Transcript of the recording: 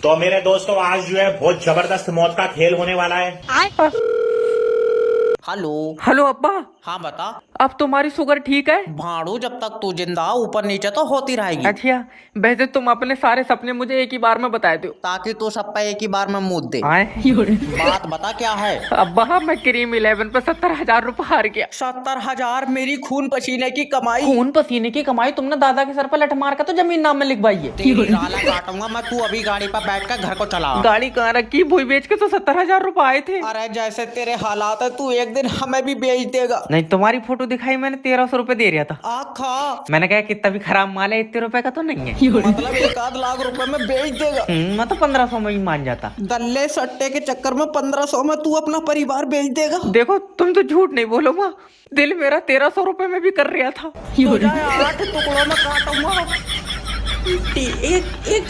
तो मेरे दोस्तों आज जो है बहुत जबरदस्त मौत का खेल होने वाला है। हेलो। हेलो अब्बा, हाँ बता। अब तुम्हारी शुगर ठीक है? भाड़ू, जब तक तू जिंदा ऊपर नीचे तो होती रहेगी। अच्छा, वैसे तुम अपने सारे सपने मुझे एक ही बार में बताए दो ताकि तू सब पे एक ही बार में मुद दे। आए? बात बता क्या है। अब्बा मैं क्रीम 11 पे 70,000 रुपए हार गया। 70,000 मेरी खून पसीने की कमाई। खून पसीने की कमाई तुमने दादा के सर पर लठ मार कर तो जमीन नाम में लिखवाई है। तेरी गाला काटूंगा मैं, तू अभी गाड़ी पर बैठ कर घर को चला। गाड़ी कहाँ रखी? भूई बेच के तो 70,000 रुपए आए थे। अरे जैसे तेरे हालात है तू एक दिन हमें भी बेच देगा। नहीं, तुम्हारी फोटो दिखाई मैंने 1300 रुपए दे रहा था। आखा मैंने कहा कितना भी खराब माल है, इतने रुपए का तो नहीं है। मतलब 1 लाख रुपए में बेच देगा। मैं तो 1500 में ही मान जाता। गल्ले सट्टे के चक्कर में 1500 में तू अपना परिवार बेच देगा। देखो तुम तो झूठ नहीं बोलो माँ, दिल मेरा 1300 रुपए में भी कर रहा था। तुझे 8 टुकड़ों में काटूंगा। एक